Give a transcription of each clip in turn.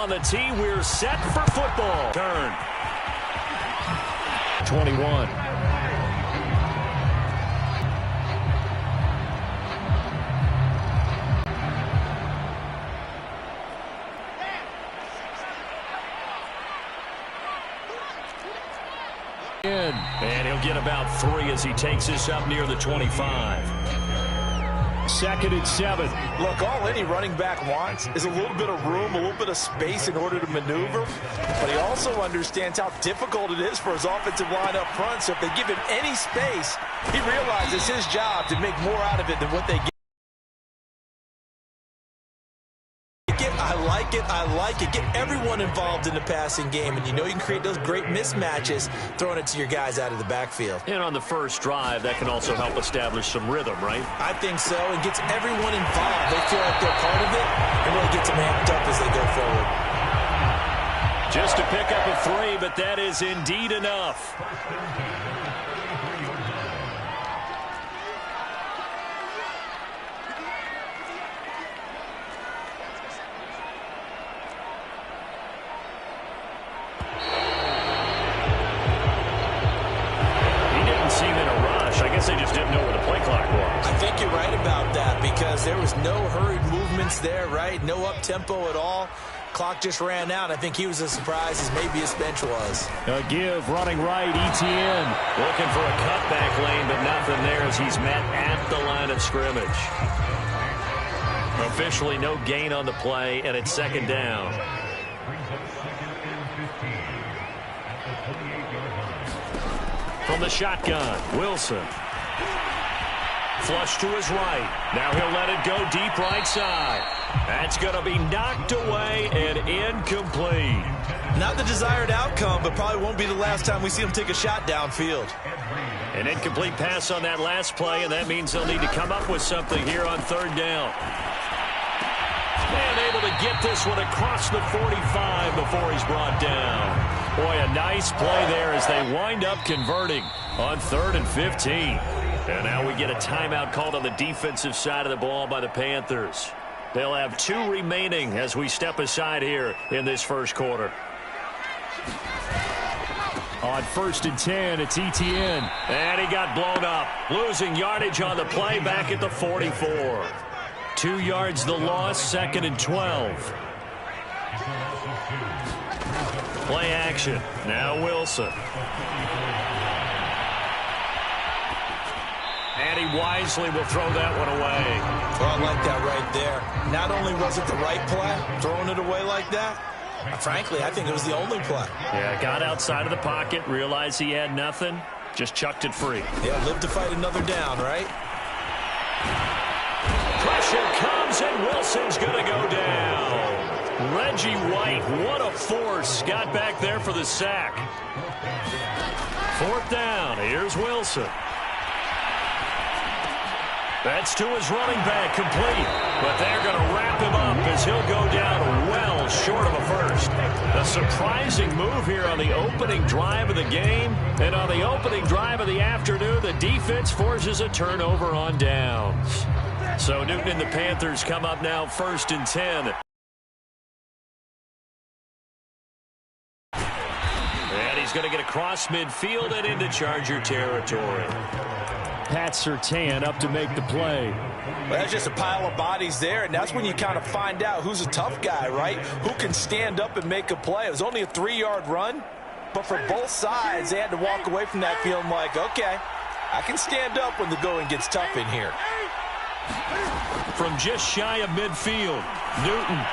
on the tee. We're set for football. Turn. 21. And he'll get about 3 as he takes this up near the 25. 2nd and 7. Look, all any running back wants is a little bit of room, a little bit of space in order to maneuver. But he also understands how difficult it is for his offensive line up front. So if they give him any space, he realizes his job to make more out of it than what they get. I like it. Get everyone involved in the passing game, and you know you can create those great mismatches throwing it to your guys out of the backfield. And on the first drive, that can also help establish some rhythm, right? I think so, and gets everyone involved. They feel like they're part of it, and really gets them amped up as they go forward. Just to pick up a 3, but that is indeed enough. They just didn't know where the play clock was. I think you're right about that because there was no hurried movements there, right? No up-tempo at all. Clock just ran out. I think he was as surprised as maybe his bench was. A give, running right, ETN. Looking for a cutback lane, but nothing there as he's met at the line of scrimmage. Officially no gain on the play, and it's 2nd down. From the shotgun, Wilson. Flush to his right. Now he'll let it go deep right side. That's going to be knocked away and incomplete. Not the desired outcome, but probably won't be the last time we see him take a shot downfield. An incomplete pass on that last play, and that means they'll need to come up with something here on 3rd down. And able to get this one across the 45 before he's brought down. Boy, a nice play there as they wind up converting on 3rd and 15. And now we get a timeout called on the defensive side of the ball by the Panthers. They'll have 2 remaining as we step aside here in this first quarter. On 1st and 10, it's ETN. And he got blown up. Losing yardage on the play back at the 44. 2 yards the loss, 2nd and 12. Play action. Now Wilson. And he wisely will throw that one away. Well, I like that right there. Not only was it the right play, throwing it away like that, frankly, I think it was the only play. Yeah, got outside of the pocket, realized he had nothing, just chucked it free. Yeah, live to fight another down, right? Pressure comes, and Wilson's going to go down. Reggie White, what a force. Got back there for the sack. 4th down. Here's Wilson. That's to his running back, complete. But they're going to wrap him up as he'll go down well short of a first. A surprising move here on the opening drive of the game. And on the opening drive of the afternoon, the defense forces a turnover on downs. So Newton and the Panthers come up now 1st and 10. And he's going to get across midfield and into Charger territory. Pat Surtain up to make the play. Well, that's just a pile of bodies there, and that's when you kind of find out who's a tough guy, right? Who can stand up and make a play. It was only a 3-yard run, but for both sides, they had to walk away from that feeling like, okay, I can stand up when the going gets tough in here. From just shy of midfield, Newton.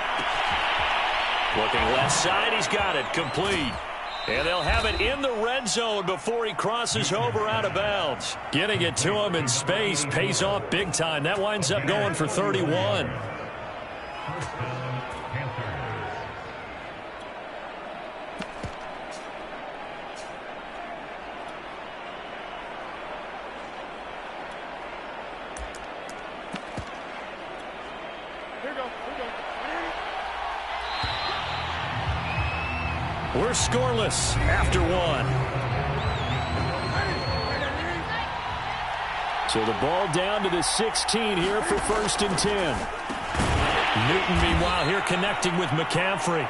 Looking left side, he's got it, complete. And they'll have it in the red zone before he crosses over out of bounds. Getting it to him in space pays off big time. That winds up going for 31. We're scoreless after 1. So the ball down to the 16 here for 1st and 10. Newton, meanwhile, here connecting with McCaffrey.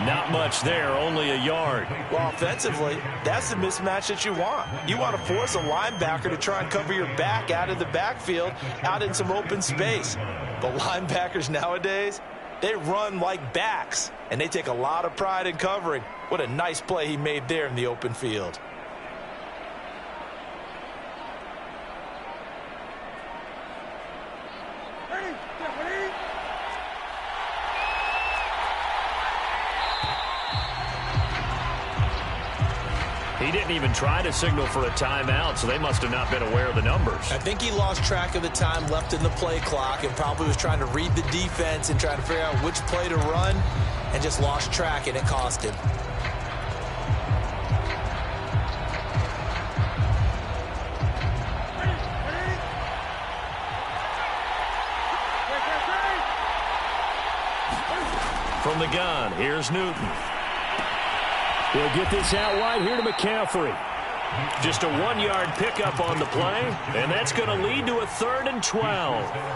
Not much there, only a yard. Well, offensively, that's the mismatch that you want. You want to force a linebacker to try and cover your back out of the backfield, out in some open space. But linebackers nowadays, they run like backs, and they take a lot of pride in covering. What a nice play he made there in the open field. He didn't even try to signal for a timeout, so they must have not been aware of the numbers. I think he lost track of the time left in the play clock and probably was trying to read the defense and trying to figure out which play to run and just lost track, and it cost him. From the gun, here's Newton. He'll get this out wide here to McCaffrey. Just a 1-yard pickup on the play, and that's going to lead to a 3rd and 12.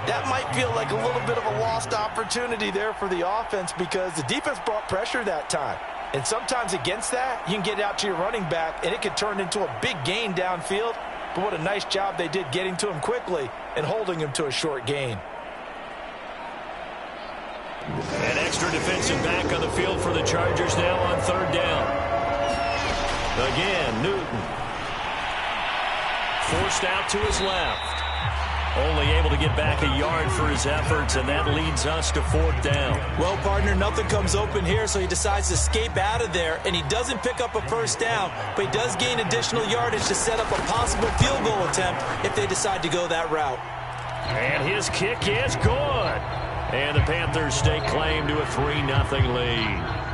That might feel like a little bit of a lost opportunity there for the offense because the defense brought pressure that time. And sometimes against that, you can get out to your running back, and it could turn into a big gain downfield. But what a nice job they did getting to him quickly and holding him to a short gain. An extra defensive back on the field for the Chargers now on 3rd down. Again, Newton. Forced out to his left. Only able to get back a yard for his efforts, and that leads us to 4th down. Well, partner, nothing comes open here, so he decides to escape out of there, and he doesn't pick up a 1st down, but he does gain additional yardage to set up a possible field goal attempt if they decide to go that route. And his kick is good. And the Panthers stake claim to a 3-0 lead.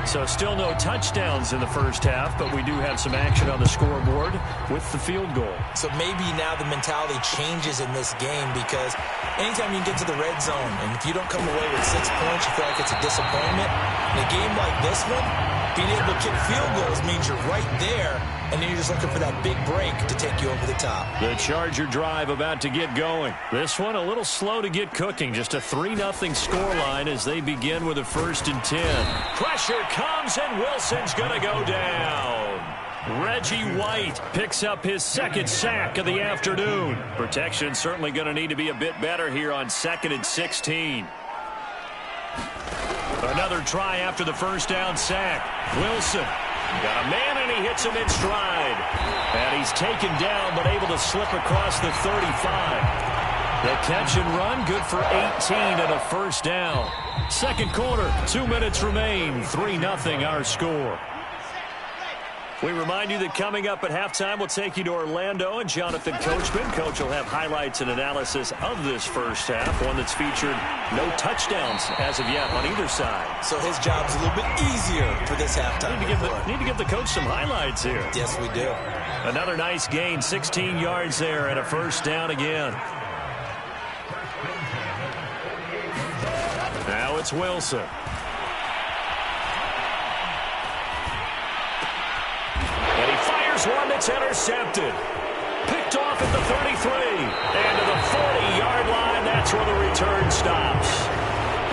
So still no touchdowns in the first half, but we do have some action on the scoreboard with the field goal. So maybe now the mentality changes in this game because anytime you get to the red zone, and if you don't come away with 6 points, you feel like it's a disappointment. In a game like this one, being able to kick field goals means you're right there, and then you're just looking for that big break to take you over the top. The Charger drive about to get going. This one a little slow to get cooking. Just a 3-0 scoreline as they begin with a 1st and 10. Pressure comes, and Wilson's going to go down. Reggie White picks up his 2nd sack of the afternoon. Protection certainly going to need to be a bit better here on 2nd and 16. Another try after the 1st down sack. Wilson got a man, and he hits him in stride. And he's taken down, but able to slip across the 35. The catch and run, good for 18 and a 1st down. 2nd quarter, 2 minutes remain. 3-0 our score. We remind you that coming up at halftime, we'll take you to Orlando and Jonathan Coachman. Coach will have highlights and analysis of this first half, one that's featured no touchdowns as of yet on either side. So his job's a little bit easier for this halftime. Need to give the coach some highlights here. Yes, we do. Another nice gain, 16 yards there, and a 1st down again. Now it's Wilson. One that's intercepted. Picked off at the 33. And to the 40-yard line, that's where the return stops.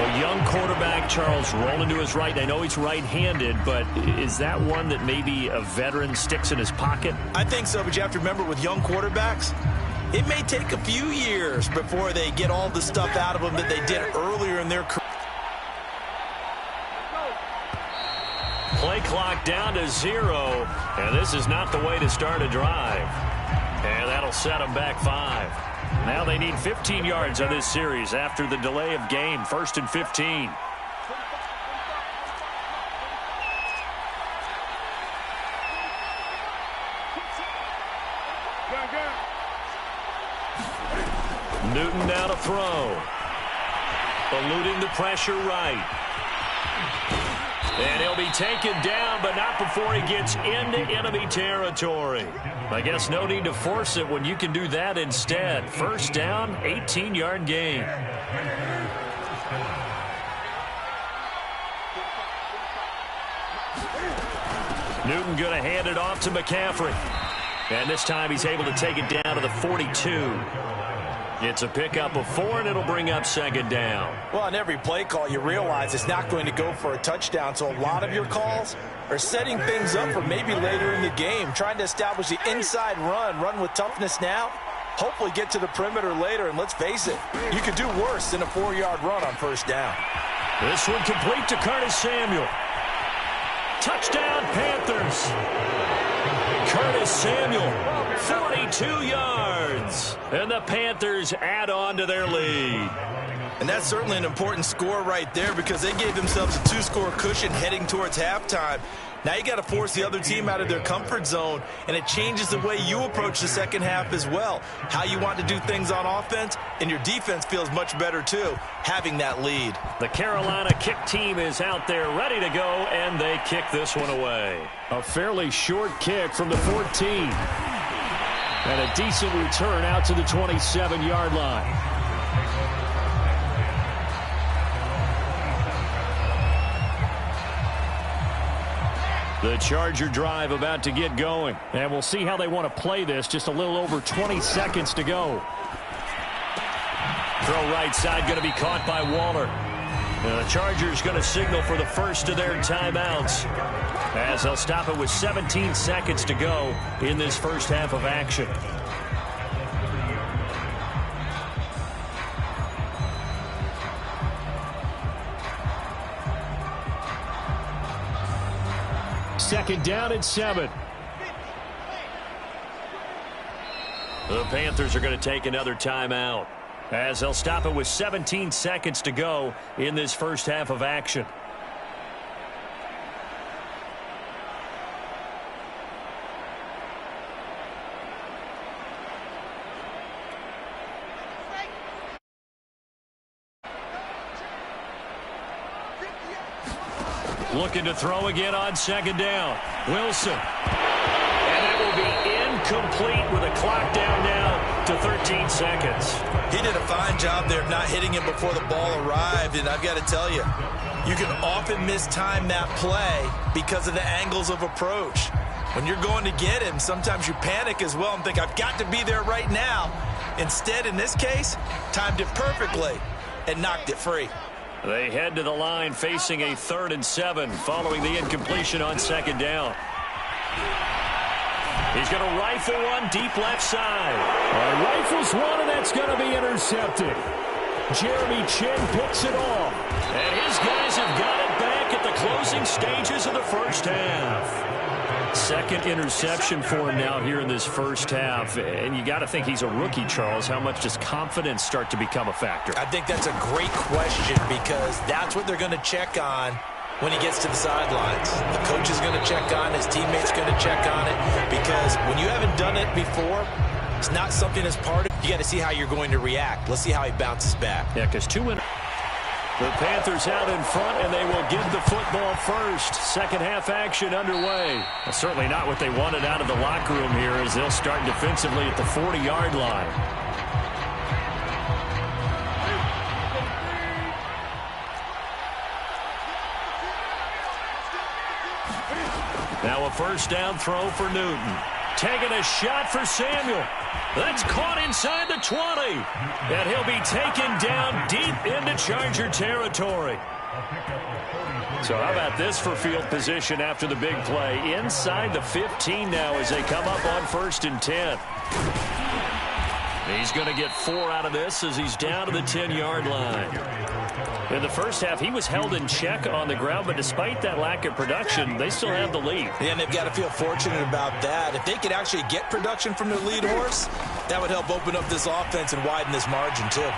A young quarterback, Charles, rolling to his right. I know he's right-handed, but is that one that maybe a veteran sticks in his pocket? I think so, but you have to remember with young quarterbacks, it may take a few years before they get all the stuff out of them that they did earlier in their career. Play clock down to 0, and this is not the way to start a drive. And that'll set them back 5. Now they need 15 yards on this series after the delay of game. 1st and 15. Newton now to throw. Eluding the pressure right. And he'll be taken down, but not before he gets into enemy territory. I guess no need to force it when you can do that instead. 1st down, 18-yard gain. Newton going to hand it off to McCaffrey. And this time he's able to take it down to the 42. It's a pickup of 4, and it'll bring up second down. Well, on every play call, you realize it's not going to go for a touchdown, so a lot of your calls are setting things up for maybe later in the game, trying to establish the inside run with toughness now, hopefully get to the perimeter later, and let's face it, you could do worse than a 4-yard run on first down. This one complete to Curtis Samuel. Touchdown, Panthers. Curtis Samuel, 42 yards. And the Panthers add on to their lead. And that's certainly an important score right there because they gave themselves a 2-score cushion heading towards halftime. Now you got to force the other team out of their comfort zone, and it changes the way you approach the second half as well. How you want to do things on offense, and your defense feels much better too, having that lead. The Carolina kick team is out there ready to go, and they kick this one away. A fairly short kick from the 14. And a decent return out to the 27-yard line. The Charger drive about to get going. And we'll see how they want to play this. Just a little over 20 seconds to go. Throw right side going to be caught by Waller. The Chargers going to signal for the first of their timeouts, as they'll stop it with 17 seconds to go in this first half of action. Second down and 7. The Panthers are going to take another timeout, as they'll stop it with 17 seconds to go in this first half of action. Looking to throw again on second down. Wilson. And that will be incomplete with a clock down now to 13 seconds. He did a fine job there of not hitting him before the ball arrived, and I've got to tell you, you can often mistime that play because of the angles of approach. When you're going to get him, sometimes you panic as well and think, I've got to be there right now. Instead, in this case, timed it perfectly and knocked it free. They head to the line facing a 3rd and 7 following the incompletion on second down. He's going to rifle one deep left side. Rifles one, and that's going to be intercepted. Jeremy Chin picks it off. And his guys have got it back at the closing stages of the first half. Second interception for him now here in this first half. And you got to think he's a rookie, Charles. How much does confidence start to become a factor? I think that's a great question because that's what they're going to check on when he gets to the sidelines. The coach is going to check on, his teammates going to check on it, because when you haven't done it before, it's not something that's part of it. You got to see how you're going to react. Let's see how he bounces back. Yeah, because the Panthers out in front, and they will give the football first. Second half action underway. Well, certainly not what they wanted out of the locker room here, as they'll start defensively at the 40-yard line. Now a first down throw for Newton. Taking a shot for Samuel. That's caught inside the 20. And he'll be taken down deep into Charger territory. So how about this for field position after the big play? Inside the 15 now as they come up on 1st and 10. He's going to get 4 out of this as he's down to the 10-yard line. In the first half, he was held in check on the ground, but despite that lack of production, they still have the lead. Yeah, and they've got to feel fortunate about that. If they could actually get production from their lead horse, that would help open up this offense and widen this margin, too.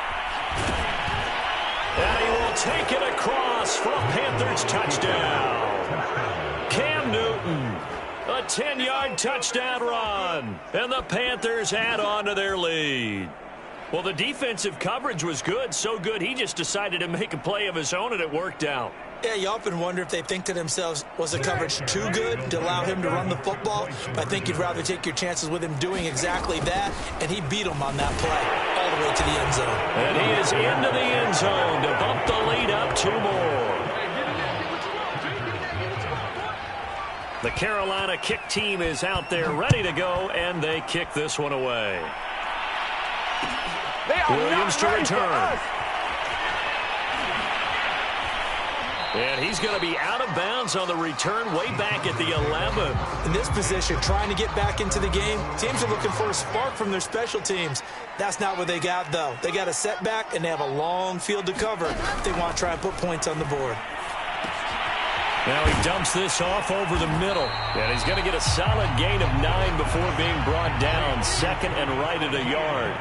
And he will take it across for a Panthers touchdown. Cam Newton, a 10-yard touchdown run, and the Panthers add on to their lead. Well, the defensive coverage was good, so good he just decided to make a play of his own, and it worked out. Yeah, you often wonder if they think to themselves, was the coverage too good to allow him to run the football? But I think you'd rather take your chances with him doing exactly that, and he beat him on that play all the way to the end zone. And he is into the end zone to bump the lead up 2 more. The Carolina kick team is out there ready to go, and they kick this one away. Williams to return. And he's going to be out of bounds on the return way back at the 11. In this position, trying to get back into the game, teams are looking for a spark from their special teams. That's not what they got, though. They got a setback, and they have a long field to cover if they want to try and put points on the board. Now he dumps this off over the middle. And he's going to get a solid gain of 9 before being brought down. Second and right at a yard.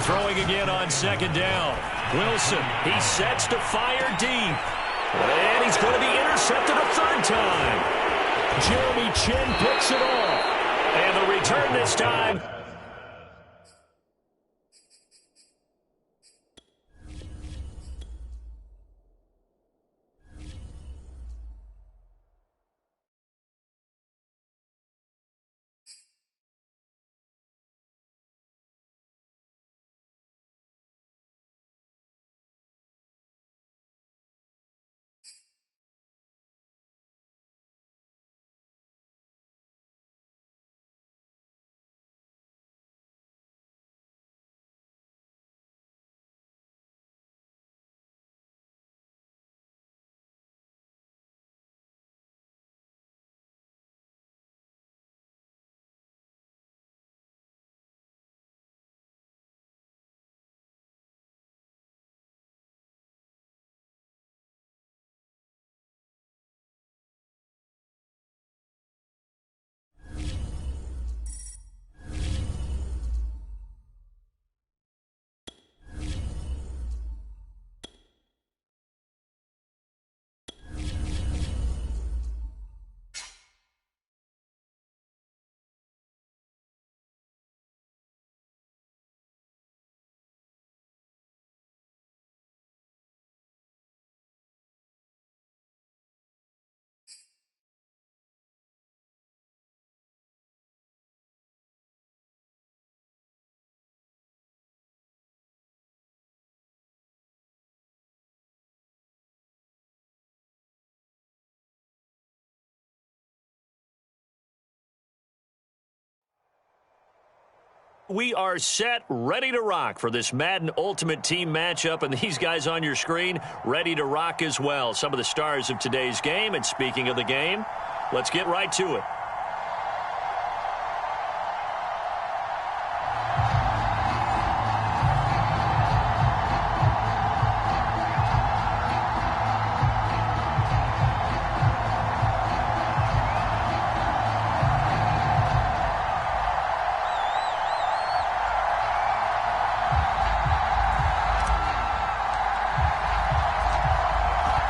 Throwing again on second down. Wilson, he sets to fire deep. And he's going to be intercepted a third time. Jeremy Chin picks it off. And the return this time. We are set, ready to rock for this Madden Ultimate Team matchup, and these guys on your screen ready to rock as well. Some of the stars of today's game, and speaking of the game, let's get right to it.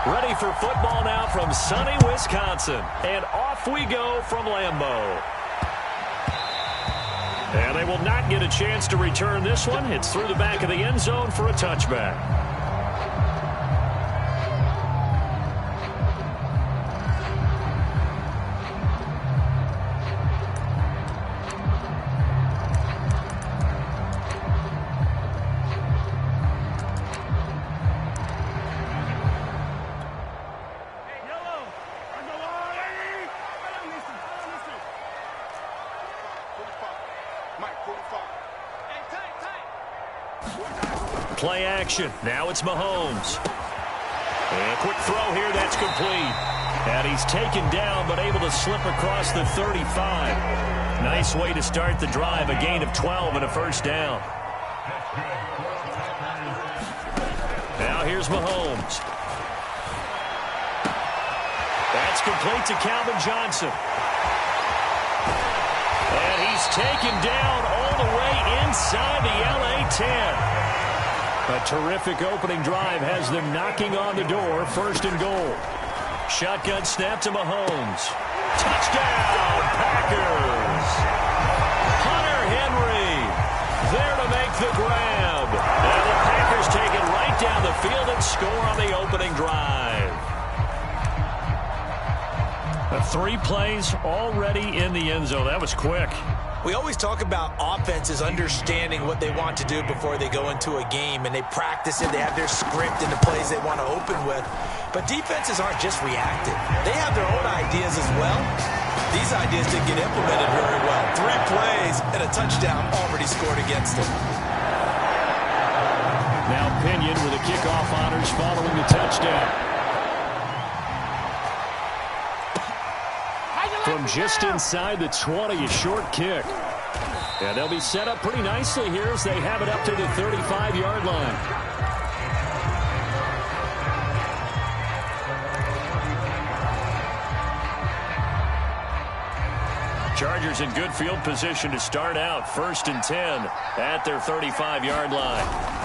Ready for football now from sunny Wisconsin. And off we go from Lambeau. And they will not get a chance to return this one. It's through the back of the end zone for a touchback. Play action. Now it's Mahomes. And a quick throw here. That's complete. And he's taken down but able to slip across the 35. Nice way to start the drive. A gain of 12 and a first down. Now here's Mahomes. That's complete to Calvin Johnson. And he's taken down all the way inside the LA 10. A terrific opening drive has them knocking on the door. First and goal. Shotgun snap to Mahomes. Touchdown, Packers. Hunter Henry there to make the grab. And the Packers take it right down the field and score on the opening drive. 3 plays already in the end zone. That was quick. We always talk about offenses understanding what they want to do before they go into a game, and they practice it. They have their script and the plays they want to open with. But defenses aren't just reactive. They have their own ideas as well. These ideas didn't get implemented very well. 3 plays and a touchdown already scored against them. Now Pinion with the kickoff honors following the touchdown. From just inside the 20, a short kick. And they'll be set up pretty nicely here as they have it up to the 35-yard line. Chargers in good field position to start out. 1st and 10 at their 35-yard line.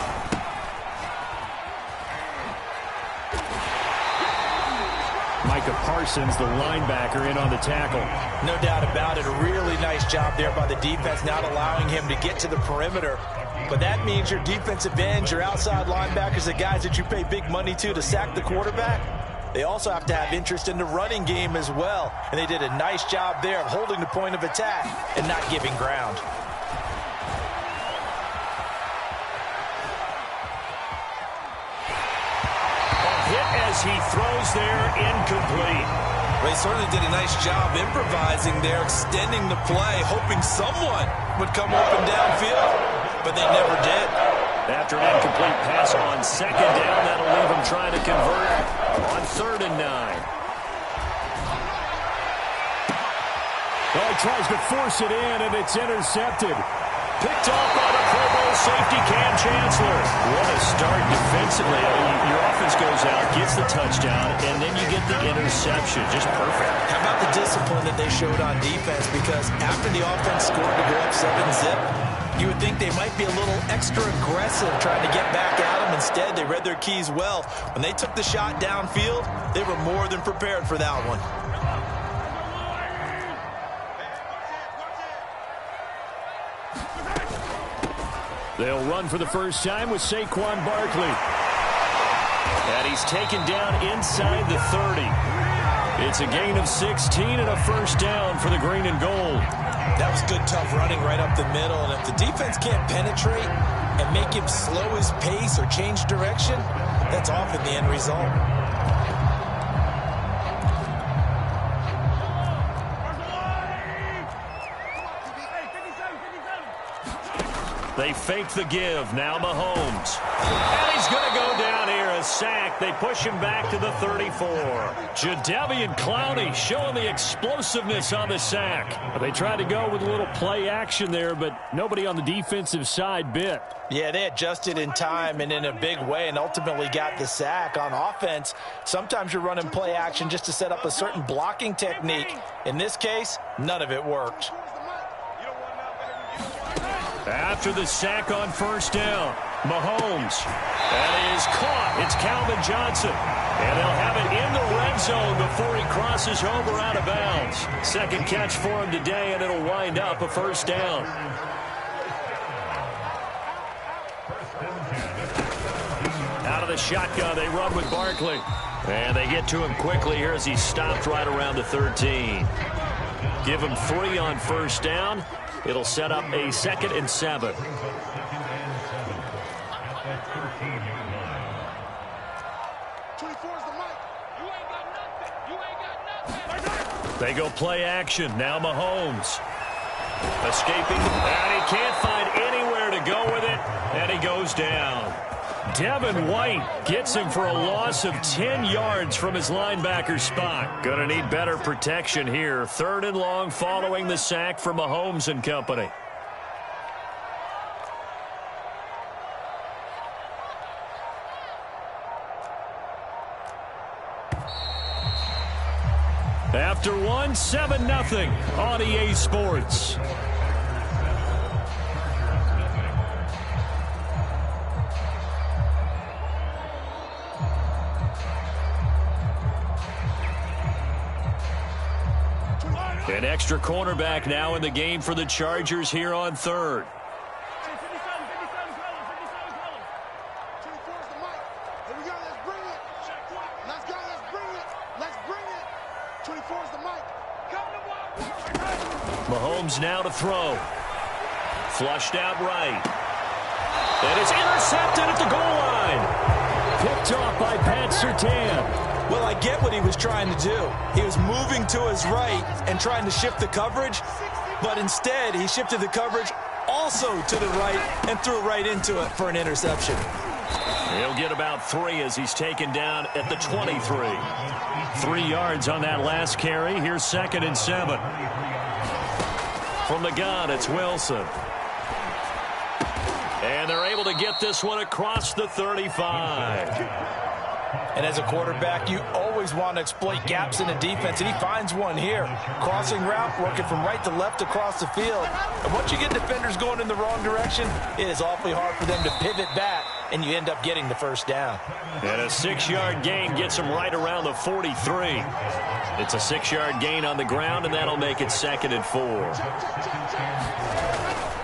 Parsons, the linebacker, in on the tackle. No doubt about it. A really nice job there by the defense, not allowing him to get to the perimeter. But that means your defensive ends, your outside linebackers, the guys that you pay big money to sack the quarterback, they also have to have interest in the running game as well. And they did a nice job there of holding the point of attack and not giving ground. As he throws there, incomplete. They certainly did a nice job improvising there, extending the play, hoping someone would come open downfield, but they never did. After an incomplete pass on 2nd down, that'll leave him trying to convert on 3rd and 9. Oh, he tries to force it in, and it's intercepted. Picked off by the Pro Bowl safety, Cam Chancellor. What a start defensively. Your offense goes out, gets the touchdown, and then you get the interception. Just perfect. How about the discipline that they showed on defense? Because after the offense scored to go up 7-zip, you would think they might be a little extra aggressive trying to get back at them. Instead, they read their keys well. When they took the shot downfield, they were more than prepared for that one. They'll run for the first time with Saquon Barkley. And he's taken down inside the 30. It's a gain of 16 and a first down for the green and gold. That was good, tough running right up the middle. And if the defense can't penetrate and make him slow his pace or change direction, that's often the end result. They fake the give. Now Mahomes. And he's going to go down here. A sack. They push him back to the 34. Jadeveon Clowney showing the explosiveness on the sack. They tried to go with a little play action there, but nobody on the defensive side bit. Yeah, they adjusted in time and in a big way and ultimately got the sack. On offense, sometimes you're running play action just to set up a certain blocking technique. In this case, none of it worked. After the sack on first down, Mahomes. That is caught. It's Calvin Johnson. And they'll have it in the red zone before he crosses over out of bounds. Second catch for him today, and it'll wind up a first down. Out of the shotgun, they run with Barkley. And they get to him quickly here as he stopped right around the 13. Give him 3 on first down. It'll set up a 2nd and 7. They go play action. Now Mahomes. Escaping. And he can't find anywhere to go with it. And he goes down. Devin White gets him for a loss of 10 yards from his linebacker spot. Gonna need better protection here. 3rd and long following the sack from Mahomes and company. After one, 7-0 on EA Sports. An extra cornerback now in the game for the Chargers here on 3rd. Mahomes now to throw. Flushed out right. And it's intercepted at the goal line. Picked off by Pat Surtain. Well, I get what he was trying to do. He was moving to his right and trying to shift the coverage, but instead he shifted the coverage also to the right and threw right into it for an interception. He'll get about 3 as he's taken down at the 23. 3 yards on that last carry. Here's 2nd and 7. From the gun, it's Wilson. And they're able to get this one across the 35. And as a quarterback, you always want to exploit gaps in the defense, and he finds one here. Crossing route, working from right to left across the field. And once you get defenders going in the wrong direction, it is awfully hard for them to pivot back, and you end up getting the first down. And a 6-yard gain gets him right around the 43. It's a 6-yard gain on the ground, and that'll make it 2nd and 4.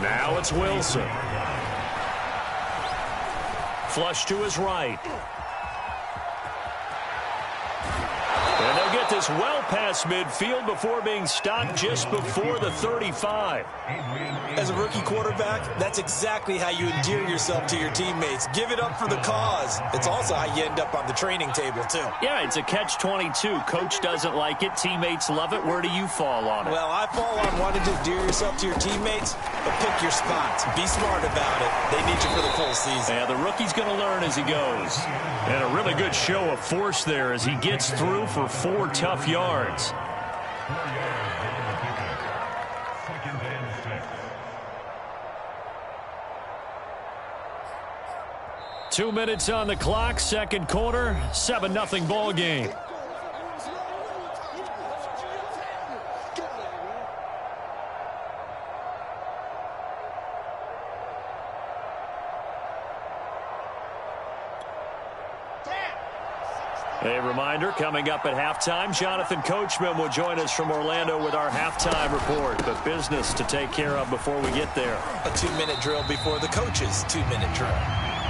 Now it's Wilson. Flush to his right. And they'll get this well past midfield before being stopped just before the 35. As a rookie quarterback, that's exactly how you endear yourself to your teammates. Give it up for the cause. It's also how you end up on the training table, too. Yeah, it's a catch-22. Coach doesn't like it. Teammates love it. Where do you fall on it? Well, I fall on wanting to endear yourself to your teammates, but pick your spots. Be smart about it. They need you for the full season. Yeah, the rookie's going to learn as he goes. And a really good show of force there as he gets through for 4 tough yards. 2 minutes on the clock, 2nd quarter, 7-0 ball game. A reminder, coming up at halftime, Jonathan Coachman will join us from Orlando with our halftime report. But business to take care of before we get there. A 2-minute drill before the coach's 2-minute drill.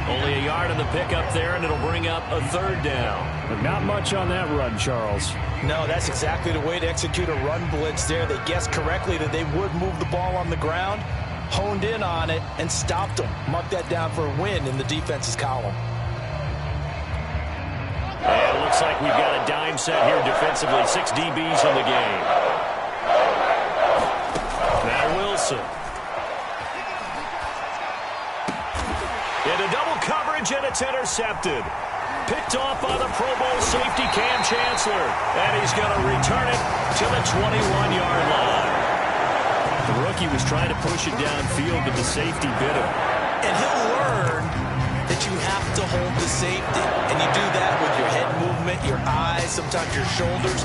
Only a yard on the pickup there, and it'll bring up a 3rd down. But not much on that run, Charles. No, that's exactly the way to execute a run blitz there. They guessed correctly that they would move the ball on the ground, honed in on it, and stopped them. Mark that down for a win in the defense's column. And it looks like we've got a dime set here defensively. 6 DBs in the game. Now Wilson. Into double coverage, and it's intercepted. Picked off by the Pro Bowl safety Cam Chancellor. And he's going to return it to the 21-yard line. The rookie was trying to push it downfield, but the safety bit him. And he'll learn that you have to hold the safety, and you do that with your head movement, your eyes, sometimes your shoulders.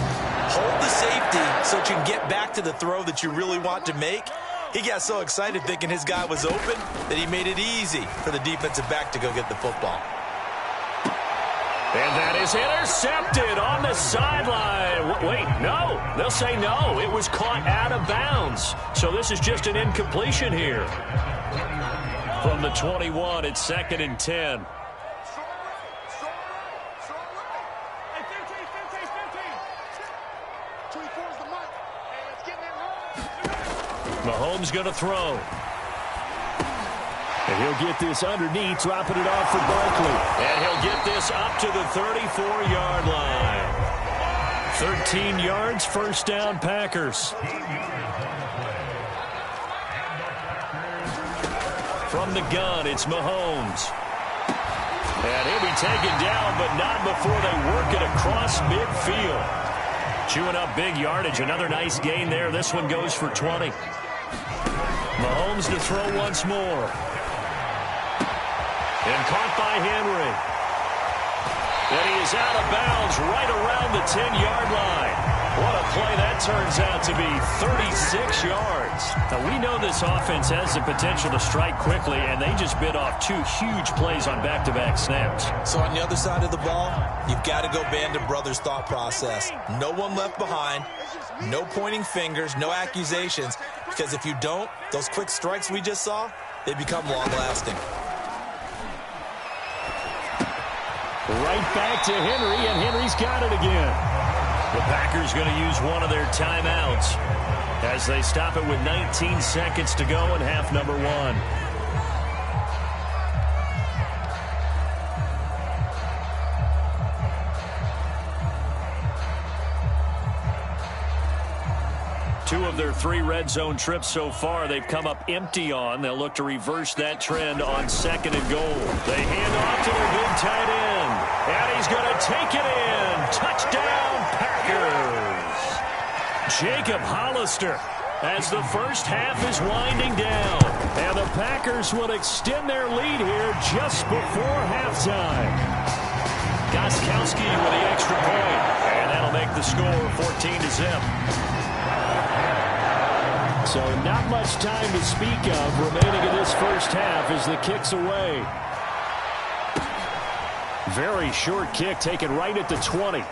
Hold the safety so that you can get back to the throw that you really want to make. He got so excited thinking his guy was open that he made it easy for the defensive back to go get the football. And that is intercepted on the sideline. Wait, no. They'll say no. It was caught out of bounds. So this is just an incompletion here. From the 21, it's 2nd and 10. Mahomes going to throw. And he'll get this underneath, dropping it off for Barkley. And he'll get this up to the 34-yard line. 13 yards, 1st down, Packers. From the gun, it's Mahomes. And he'll be taken down, but not before they work it across midfield. Chewing up big yardage. Another nice gain there. This one goes for 20. Mahomes to throw once more. And caught by Henry. And he is out of bounds right around the 10-yard line. What a play that turns out to be, 36 yards. Now, we know this offense has the potential to strike quickly, and they just bit off 2 huge plays on back-to-back snaps. So on the other side of the ball, you've got to go Band of Brothers thought process. No one left behind, no pointing fingers, no accusations, because if you don't, those quick strikes we just saw, they become long-lasting. Right back to Henry, and Henry's got it again. The Packers going to use one of their timeouts. as they stop it with 19 seconds to go in half number one. Two of their 3 red zone trips so far, they've come up empty on. They'll look to reverse that trend on 2nd and goal. They hand off to their big tight end. And he's going to take it in. Touchdown, Packers. Jacob Hollister as the first half is winding down. And the Packers will extend their lead here just before halftime. Gostkowski with the extra point. And that'll make the score 14-0. So not much time to speak of remaining in this first half as the kick's away. Very short kick taken right at the 20.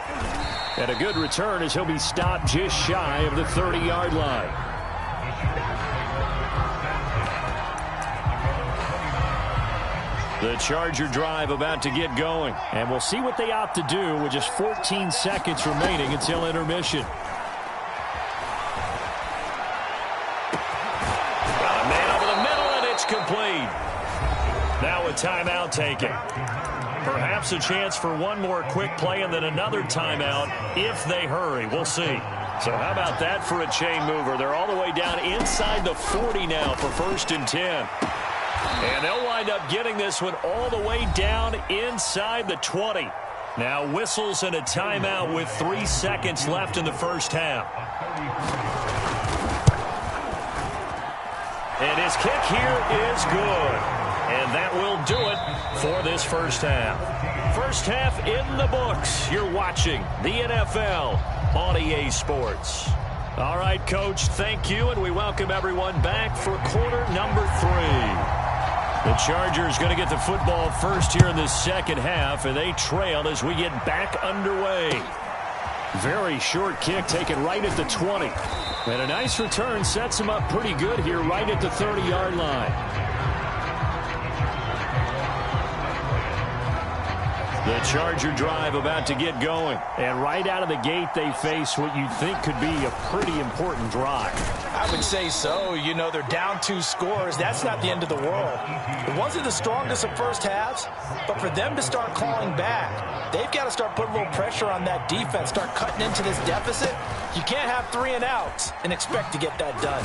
And a good return as he'll be stopped just shy of the 30-yard line. The Charger drive about to get going. And we'll see what they opt to do with just 14 seconds remaining until intermission. Complete. Now a timeout taken. Perhaps a chance for one more quick play and then another timeout if they hurry. We'll see. So how about that for a chain mover? They're all the way down inside the 40 now for 1st and 10. And they'll wind up getting this one all the way down inside the 20. Now whistles and a timeout with 3 seconds left in the first half. And his kick here is good. And that will do it for this first half. First half in the books. You're watching the NFL on EA Sports. All right, Coach, thank you, and we welcome everyone back for quarter number 3. The Chargers going to get the football first here in the second half, and they trail as we get back underway. Very short kick taken right at the 20. And a nice return sets him up pretty good here right at the 30-yard line. The Charger drive about to get going. And right out of the gate, they face what you think could be a pretty important drive. I would say so. You know, they're down 2 scores. That's not the end of the world. It wasn't the strongest of first halves, but for them to start clawing back, they've got to start putting a little pressure on that defense, start cutting into this deficit. You can't have 3 and outs and expect to get that done.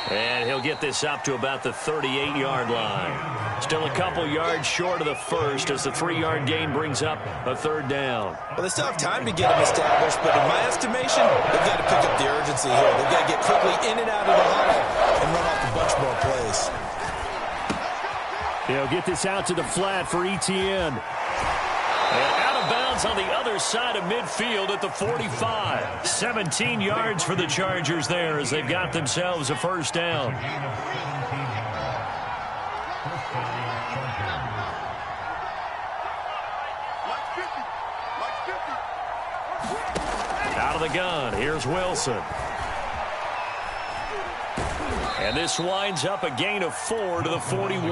And he'll get this up to about the 38-yard line. Still a couple yards short of the first as the 3-yard gain brings up a 3rd down. Well, they still have time to get them established, but in my estimation, they've got to pick up the urgency here. They've got to get quickly in and out of the huddle and run off a bunch more plays. He'll get this out to the flat for Etienne. And out of bounds on the other side of midfield at the 45. 17 yards for the Chargers there as they've got themselves a first down. Out of the gun, here's Wilson. And this winds up a gain of 4 to the 41.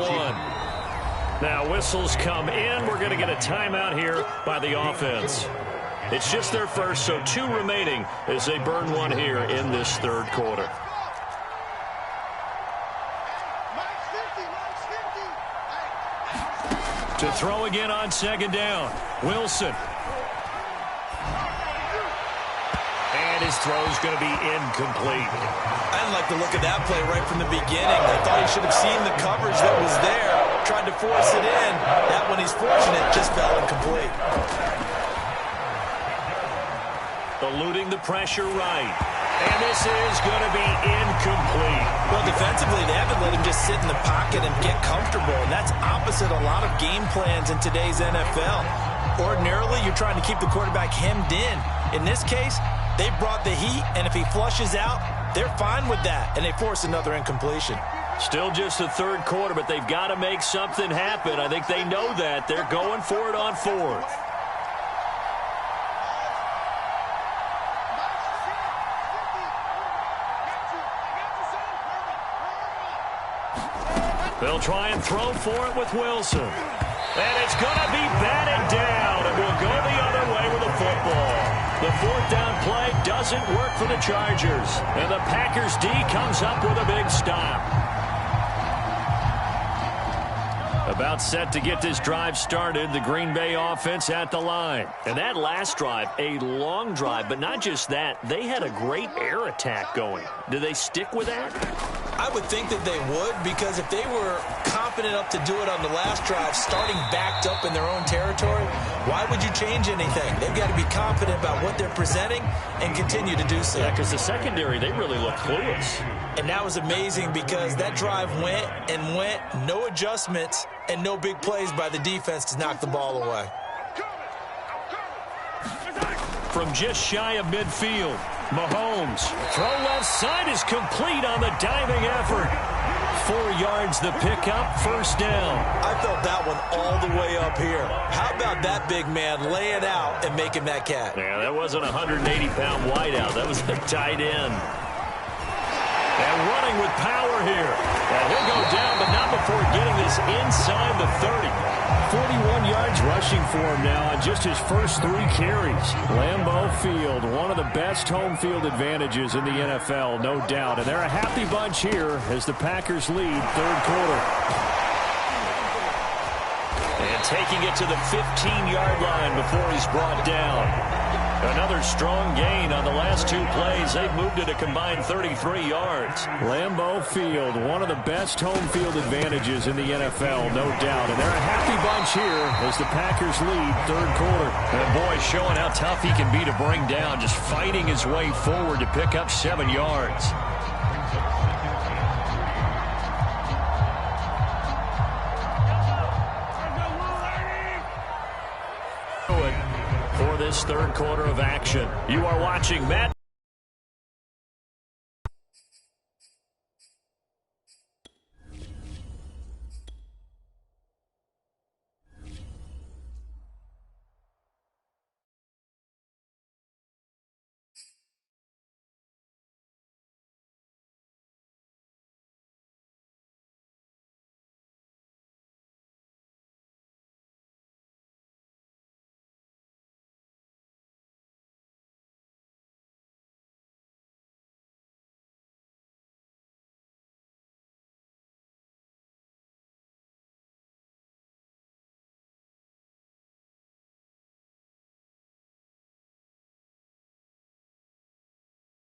Now whistles come in. We're going to get a timeout here by the offense. It's just their first, so 2 remaining as they burn one here in this 3rd quarter. To throw again on 2nd down. Wilson. And his throw's going to be incomplete. I didn't like the look of that play right from the beginning. I thought he should have seen the coverage that was there. Tried to force it in. That one, he's fortunate, just fell incomplete. Eluding the pressure right. And this is going to be incomplete. Well, defensively, they haven't let him just sit in the pocket and get comfortable. And that's opposite a lot of game plans in today's NFL. Ordinarily, you're trying to keep the quarterback hemmed in. In this case, they brought the heat, and if he flushes out, they're fine with that, and they force another incompletion. Still just the 3rd quarter, but they've got to make something happen. I think they know that. They're going for it on 4th. They'll try and throw for it with Wilson. And it's going to be batted down, and we'll go the other way with the football. The fourth down play doesn't work for the Chargers. And the Packers D comes up with a big stop. About set to get this drive started, the Green Bay offense at the line. And that last drive, a long drive, but not just that, they had a great air attack going. Do they stick with that? I would think that they would, because if they were confident enough to do it on the last drive, starting backed up in their own territory, why would you change anything? They've got to be confident about what they're presenting and continue to do so. Yeah, because the secondary, they really look clueless. And that was amazing because that drive went and went, no adjustments, and no big plays by the defense to knock the ball away. From just shy of midfield, Mahomes. Throw left side is complete on the diving effort. 4 yards the pickup, first down. I felt that one all the way up here. How about that big man laying out and making that catch? Yeah, that wasn't a 180-pound wideout. That was the tight end. And running with power here. And he'll go down, but not before getting this inside the 30. 41 yards rushing for him now on just his first 3 carries. Lambeau Field, one of the best home field advantages in the NFL, no doubt. And they're a happy bunch here as the Packers lead third quarter. And taking it to the 15-yard line before he's brought down. Another strong gain on the last 2 plays. They've moved it a combined 33 yards. Lambeau Field, one of the best home field advantages in the NFL, no doubt. And they're a happy bunch here as the Packers lead third quarter. And boy, showing how tough he can be to bring down, just fighting his way forward to pick up 7 yards. For this third quarter of action, you are watching Madden.